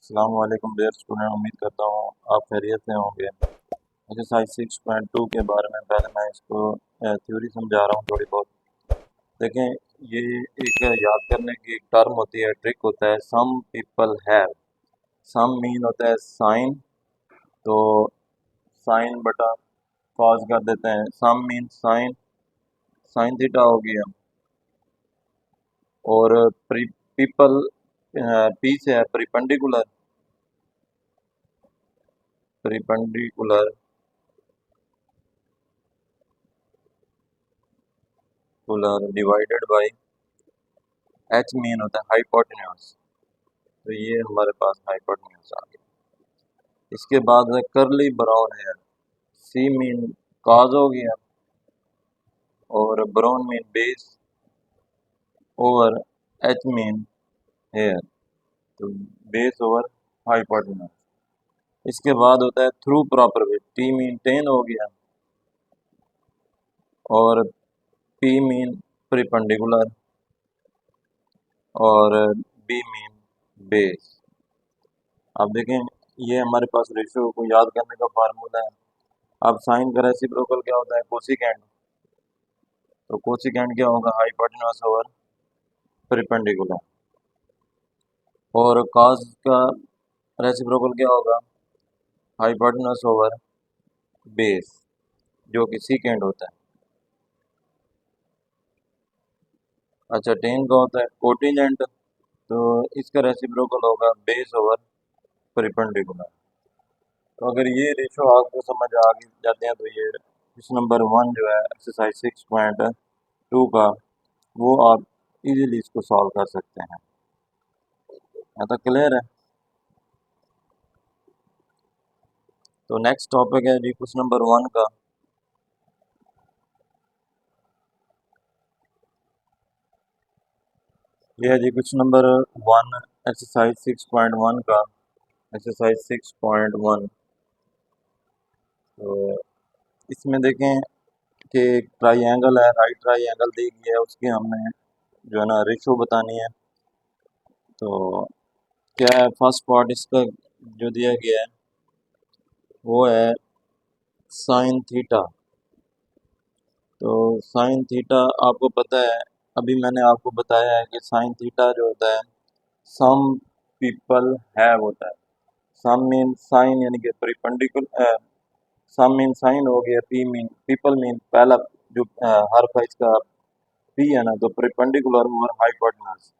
अस्सलाम वालेकुम dear student, उम्मीद करता हूँ आप खैरियत से होंगे। एक्सरसाइज 6.2 के बारे में पहले मैं इसको थ्योरी समझा रहा हूँ थोड़ी बहुत। देखें, ये एक याद करने की एक टर्म होती है, ट्रिक होता है, some people have. Some mean होता है साइन, तो साइन बटा कॉज कर देते हैं। सम मीन साइन, साइन थीटा हो गया। और पीपल पी से है परिपेंडिकुलर, परिपेंडिकुलर डिवाइडेड बाई एच मीन होता है हाइपोटेन्यूज। तो ये हमारे पास हाइपोटेन्यूज आ गया। इसके बाद है curly brown hair. C mean cos हो गया, और brown mean base, over H mean hair, तो बेस ओवर हाइपोटेन्यूज। इसके बाद होता है through proper way. T mean tan हो गया, और पी मीन परपेंडिकुलर, और बी मीन बेस। अब देखें, ये हमारे पास रेशियो को याद करने का फार्मूला है। अब साइन का रेसिप्रोकल क्या होता है? कोसिकेंड। तो कोसिकेंड क्या होगा? Hypotenuse over perpendicular. और कॉस का रेसिप्रोकल क्या होगा? हाइपोटेन्यूज ओवर बेस, जो कि सीकेंड होता है। अच्छा, टेन का होता है कोटिजेंट, तो इसका रेसिप्रोकल होगा बेस ओवर परपेंडिकुलर। तो अगर ये रेशो आपको समझ आ जाते हैं, तो ये क्वेश्चन नंबर 1 जो है एक्सरसाइज 6.2 का, वो आप इजीली इसको सॉल्व कर सकते हैं। तो क्लियर है? तो नेक्स्ट टॉपिक है जी क्वेश्चन नंबर 1 का। ये है जी क्वेश्चन नंबर 1 एक्सरसाइज 6.1 का। एक्सरसाइज 6.1। तो इसमें देखें कि एक ट्राइंगल है, राइट ट्राइंगल दी गई है, उसकी हमने जो है ना रेशो बतानी है। तो क्या है, फर्स्ट पार्ट इसका जो दिया गया है वो है साइन थीटा। तो साइन थीटा आपको पता है, अभी मैंने आपको बताया है कि साइन थीटा जो होता है सम पीपल हैव होता है। सम मीन साइन यानी कि परपेंडिकुलर, सम मीन साइन हो गया, पी मीन पीपल मीन पहला जो हर्फ है इसका पी है ना, तो परपेंडिकुलर और हाइपोटेन्यूज।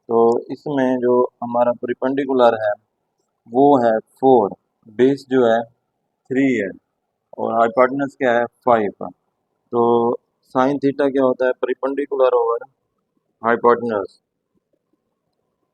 तो इसमें जो हमारा परपेंडिकुलर है वो है 4, बेस जो है 3 है, और हाइपोटेन्यूज क्या है 5। तो साइन थीटा क्या होता है? Perpendicular over hypotenuse.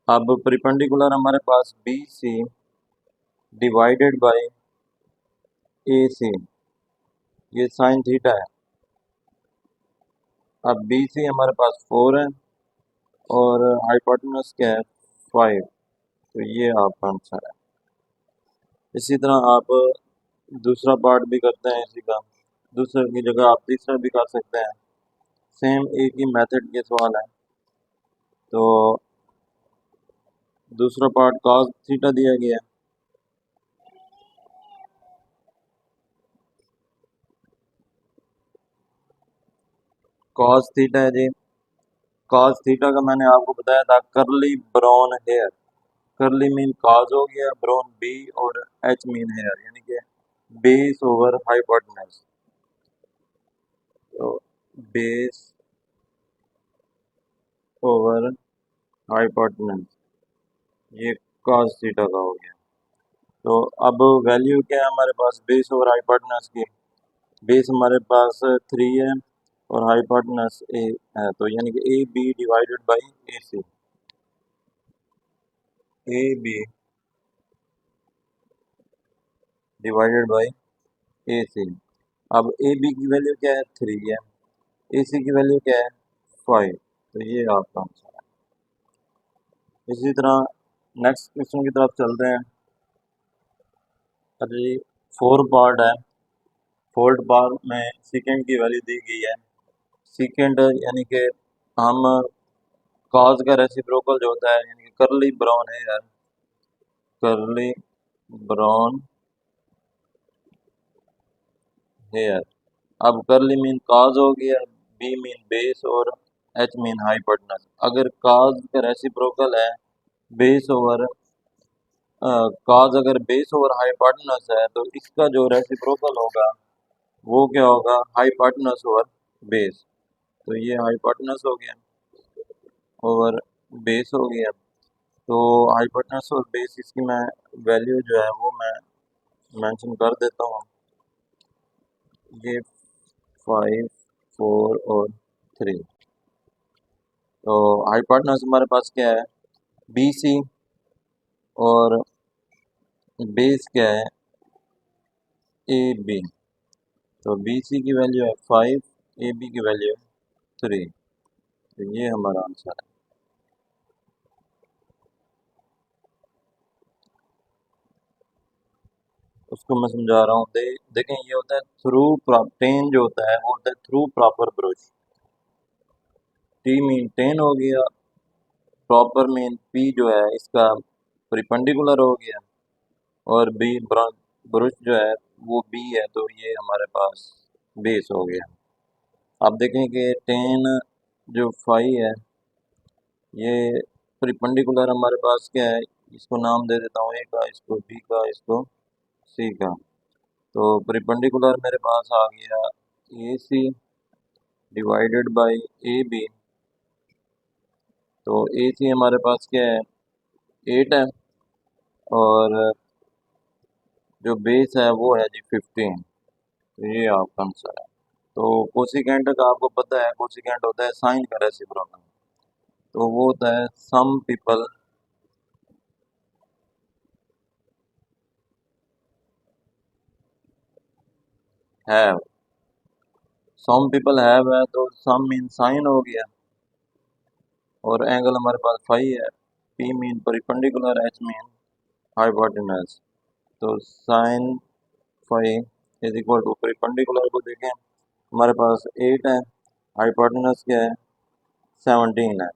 अब परपेंडिकुलर हमारे पास बी सी डिवाइडेड बाय ए सी, ये साइन थीटा है। अब बी सी हमारे पास 4 है, और हाइपोटेन्यूज क्या है 5। तो ये आपका आंसर है। इसी तरह आप दूसरा पार्ट भी करते हैं इसी का, दूसरे की जगह आप तीसरा भी कर सकते हैं। सेम एक ही मेथड के सवाल है। तो दूसरा पार्ट cos थीटा दिया गया है। cos थीटा है जी। cos थीटा का मैंने आपको बताया था करली ब्राउन हेयर। करली मीन काज हो गया, ब्राउन बी, और एच मीन हेयर, यानी कि बेस ओवर हाइपोटेन्यूज। तो बेस ओवर हाइपोटेन्यूज, ये cos थीटा का हो गया। तो अब वैल्यू क्या है हमारे पास बेस ओवर हाइपोटेन्यूज की? बेस हमारे पास 3 है, और हाइपोटेन्यूज ए है, तो यानी कि A B divided by A C. A B divided by A C. अब ए बी की वैल्यू क्या है? 3 है। ए सी की वैल्यू क्या है? 5। तो ये आपका आंसर है। इसी तरह नेक्स्ट क्वेश्चन की तरफ चलते हैं। अच्छा जी, 4 पार्ट है। फोर्थ पार्ट में सेकेंड की वैल्यू दी गई है। सेकेंड यानी कि हम कॉज का रेसिप्रोकल जो होता है, यानी कि curly brown hair, curly brown hair। अब कर्ली मीन काज हो गया, बी मीन बेस और एच मीन हाइपोटेनस। अगर काज का रेसिप्रोकल है बेस ओवर काज, अगर बेस ओवर हाइपोटेनस है तो इसका जो रेसिप्रोकल होगा वो क्या होगा, हाइपोटेनस ओवर बेस। तो ये हाइपोटेनस हो गया ओवर बेस हो गया। तो हाइपोटेनस और बेस इसकी मैं वैल्यू जो है वो मैं मेंशन कर देता हूँ। ये 5, 4 और 3। तो हाइपोटेनस हमारे पास क्या है, बी सी, और बेस क्या है, ए बी। तो बी सी की वैल्यू है 5, ए बी की वैल्यू है 3। तो ये हमारा आंसर है। उसको मैं समझा रहा हूँ। देखें, ये होता है थ्रू टेन, जो होता है वो होता है through proper brush. T mean 10 हो गया, प्रॉपर मीन पी जो है इसका परिपेंडिकुलर हो गया, और बी ब्रुश जो है वो बी है, तो ये हमारे पास बेस हो गया। आप देखें कि 10 जो 5 है ये परिपेंडिकुलर हमारे पास क्या है, इसको नाम दे देता हूँ ए का, इसको बी का, इसको सी का। तो परिपेंडिकुलर मेरे पास आ गया A C divided by A B. तो ए सी हमारे पास क्या है, 8 है, और जो बेस है वो है जी 15। तो ये आपका आंसर है। तो कोसिकेंट का आपको पता है, कोसिकेंट होता है साइन का रेसिप्रोकल। तो वो होता है some people have. Some people have है तो सम मीन साइन हो गया, और एंगल हमारे पास फाई है। P mean perpendicular, H mean hypotenuse. तो sine phi is equal to, perpendicular को देखें हमारे पास 8 है, हाइपोटेनस क्या है 17 है।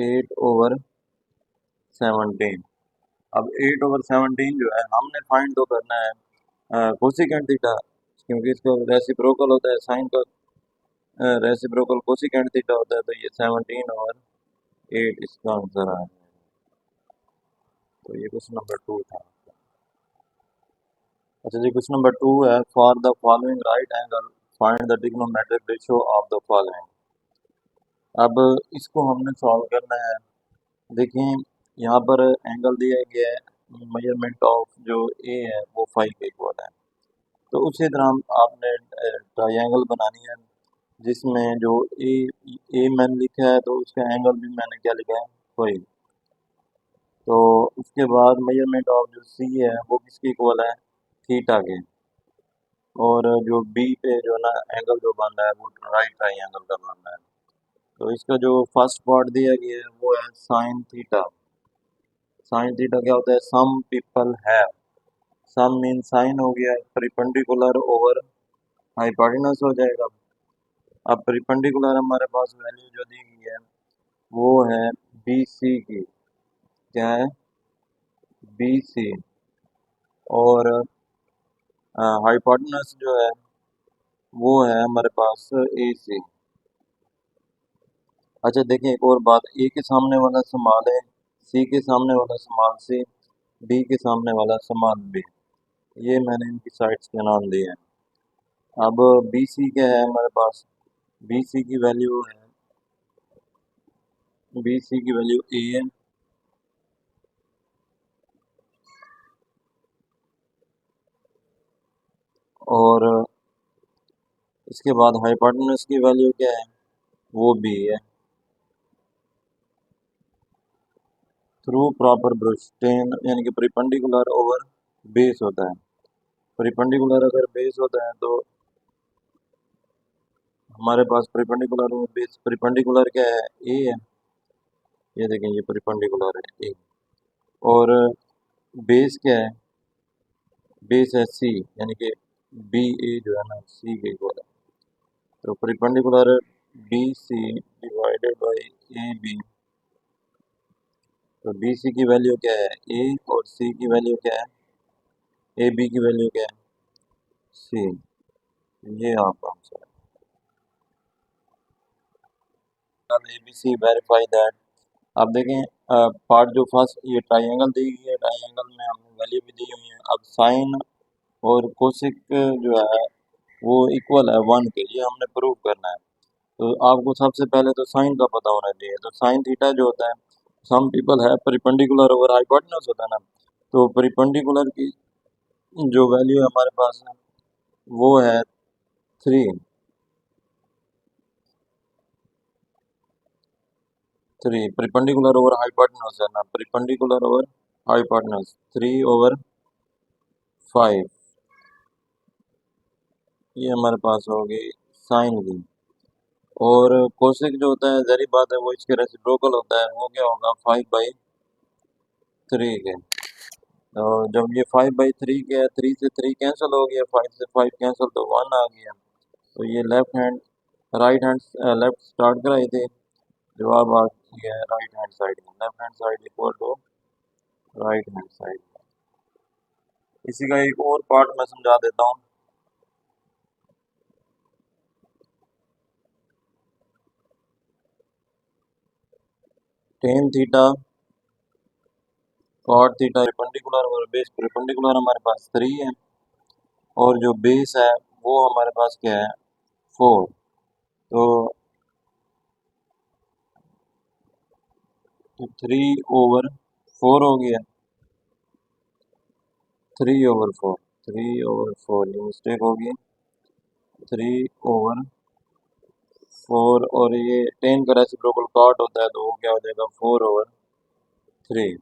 8/17। अब 8/17 जो है हमने फाइंड तो करना है कोसिकेंट थीटा, क्योंकि इसका रेसिप्रोकल होता है साइन का, रेसिप्रोकल कोसिकेंट थीटा होता है। तो ये 17/8 इसका आंसर है। तो ये क्वेश्चन नंबर 2 था। अच्छा जी, क्वेश्चन नंबर 2 है, for the following right angle find the trigonometric ratio of the following. अब इसको हमने सॉल्व करना है। देखिए, यहाँ पर एंगल दिया गया है, मेजरमेंट ऑफ जो ए है वो 5 के इक्वल है। तो उसी तरह आपने ट्रायंगल बनानी है, जिसमें जो ए मैंने लिखा है तो उसका एंगल भी मैंने क्या लिखा है 5। तो उसके बाद मेजरमेंट ऑफ जो सी है वो किसके इक्वल है, थीटा के। और जो बी पे जो ना एंगल जो बनना है वो राइट ट्रायंगल का बनना है। तो इसका जो फर्स्ट पार्ट दिया गया है वो है साइन थीटा। साइन थीटा क्या होता है, some people have. Some mean sine हो गया, परिपेंडिकुलर ओवर हाइपोटेनस हो जाएगा। अब परिपेंडिकुलर हमारे पास वैल्यू जो दी गई है वो है बी सी की, क्या है बी सी, और हाइपोटेनस जो है वो है हमारे पास ए सी। अच्छा देखिए, एक और बात, ए के सामने वाला समान है, सी के सामने वाला समान सी, डी के सामने वाला समान बी। ये मैंने इनकी साइड्स के नाम दिए हैं। अब बी सी क्या है हमारे पास, बी सी की वैल्यू है, बी सी की वैल्यू ए है, और इसके बाद हाइपोटेनस की वैल्यू क्या है, वो बी है। थ्रू प्रॉपर ब्रुश टेन, यानी कि परिपेंडिकुलर ओवर बेस होता है। परिपेंडिकुलर अगर बेस होता है तो हमारे पास परिपेंडिकुलर ओवर बेस, परिपेंडिकुलर क्या है ए है, ये देखें ये परिपेंडिकुलर है ए। और बेस क्या है, बेस है सी, यानी कि बी ए जो है ना सी के इक्वल है। तो perpendicular B C divided by A B. तो बी सी की वैल्यू क्या है ए, और सी की वैल्यू क्या है, ए बी की वैल्यू क्या है सी। ये आपका आंसर है। A B C verify that. आप देखें पार्ट जो फर्स्ट ये ट्राइंगल दी गई है, ट्राइंगल में हमने वैल्यू भी दी हुई है। अब साइन और कोसिक जो है वो इक्वल है 1 के, ये हमने प्रूव करना है। तो आपको सबसे पहले तो साइन का पता होना चाहिए। तो साइन थीटा जो होता है, सम पीपल है परिपेंडिकुलर ओवर हाइपोटेनस होता है ना, तो परिपेंडिकुलर की जो वैल्यू हमारे पास है वो है 3 परिपेंडिकुलर ओवर हाइपोटेनस है ना, परिपेंडिकुलर ओवर हाइपोटेनस 3/5, ये हमारे पास होगी साइन की। और कोसेक जो होता है जरी बात है वो इसके रेसिप्रोकल होता है, वो क्या होगा 5/3 के। तो जब ये 5/3 के है, 3 से 3 कैंसिल हो गया, 5 से 5 कैंसिल, तो 1 आ गया। तो ये left hand right hand left start कराई थी, जवाब आ गया है राइट हैंड साइड में। Left hand side equal to right hand side. इसी का एक और पार्ट मैं समझा देता हूँ। Tan theta cot theta perpendicular और बेस परपेंडिकुलर हमारे पास 3 है, और जो बेस है वो हमारे पास क्या है 4। तो 3/4 हो गया, 3/4, 3/4 ये मिस्टेक होगी, 3/4। और ये 10 का रेसिप्रोकल कॉट होता है, तो वो क्या हो जाएगा 4/3।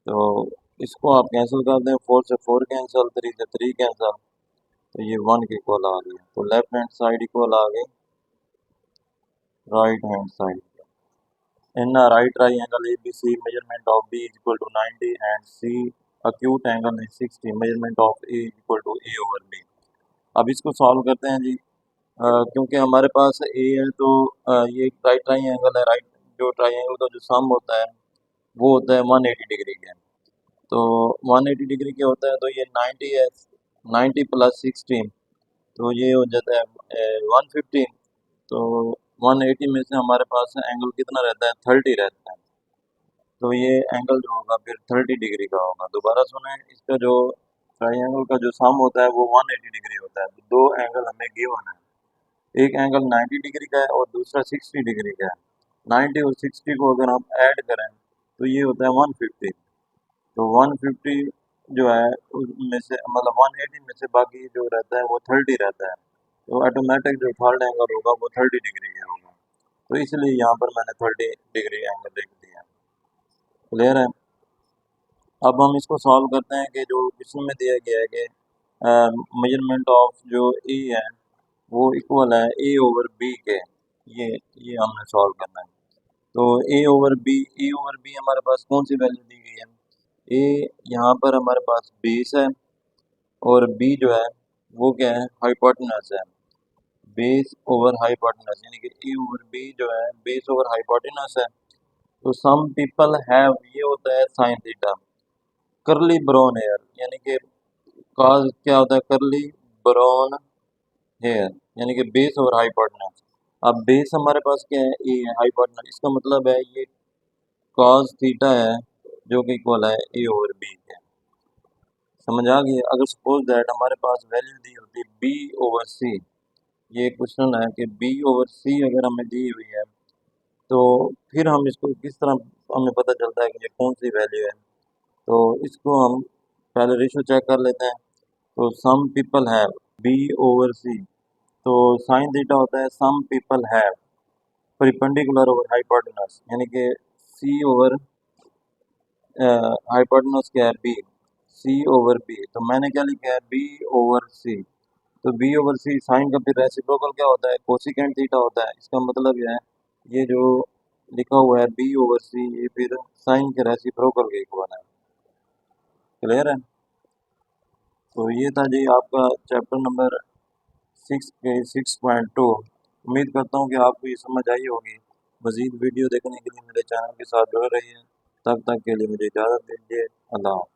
तो इसको आप कैंसिल कर दें, 4 से 4 कैंसिल, 3 से 3 कैंसिल, तो ये 1 के इक्वल आ गया। तो लेफ्ट हैंड साइड इक्वल आ गई right hand side. In a right triangle ABC, measurement of B is equal to 90 and C acute angle is 60, measurement of A is equal to A/B। अब इसको solve करते हैं जी। क्योंकि हमारे पास ए है, तो ये एक राइट ट्राइंगल है। राइट जो ट्राइंगल का जो सम होता है वो होता है 180 डिग्री का। तो 180 डिग्री के होता है, तो ये 90 है, 90 + 60, तो ये हो जाता है 150। तो 180 में से हमारे पास एंगल कितना रहता है 30 रहता है। तो ये एंगल जो होगा फिर 30 डिग्री का होगा। दोबारा सुने, इसका जो ट्राइंगल का जो सम होता है वो 180 डिग्री होता है। तो दो एंगल हमें गिवन है, एक एंगल 90 डिग्री का है और दूसरा 60 डिग्री का है। 90 और 60 को अगर हम ऐड करें तो ये होता है 150। तो 150 जो है उसमें से मतलब 180 में से बाकी जो रहता है वो 30 रहता है। तो ऑटोमेटिक जो थर्ड एंगल होगा वो 30 डिग्री का होगा। तो इसलिए यहाँ पर मैंने 30 डिग्री एंगल लिख दिया। क्लियर है। अब हम इसको सॉल्व करते हैं कि जो क्वेश्चन में दिया गया है कि मेजरमेंट ऑफ जो ए है वो इक्वल है A/B के। ये ये हमने सॉल्व करना है। तो ए ओवर बी हमारे पास कौन सी वैल्यू दी गई है, ए यहाँ पर हमारे पास बेस है, और बी जो है वो क्या है हाइपोटेनस है। बेस ओवर हाइपोटेनस यानी कि A/B जो है बेस ओवर हाइपोटेनस है। तो सम पीपल हैव, ये होता है साइन थीटा। करली ब्राउन हेयर यानी कि काज क्या होता है करली ब्राउन हेयर, यानी कि बेस और हाइपोटेनस। अब बेस हमारे पास क्या है ए है, हाइपोटेनस इसका मतलब है ये कॉस थीटा है जो कि इक्वल है A/B के। समझ आ गई। अगर सपोज दैट हमारे पास वैल्यू दी होती B/C, ये क्वेश्चन है कि B/C अगर हमें दी हुई है तो फिर हम इसको किस तरह हमें पता चलता है कि ये कौन सी वैल्यू है। तो इसको हम पहले रेशो चेक कर लेते हैं। तो सम पीपल हैव B/C, तो साइन थीटा होता है some people have perpendicular over hypotenuse, यानी कि सी ओवर हाइपोटेनस क्या है बी, C/B। तो मैंने क्या लिखा है B/C। तो B/C साइन का फिर रेसिप्रोकल क्या होता है कोसिकेंट थीटा होता है। इसका मतलब यह है ये जो लिखा हुआ है B/C ये फिर साइन के रेसिप्रोकल के इक्वल है। क्लियर है। तो ये था जी आपका चैप्टर नंबर 6.2। उम्मीद करता हूँ कि आपको ये समझ आई होगी। मज़ीद वीडियो देखने के लिए मेरे चैनल के साथ जुड़े रहिए। तब तक के लिए मुझे इजाज़त दीजिए। अल्लाह हाफ़िज़।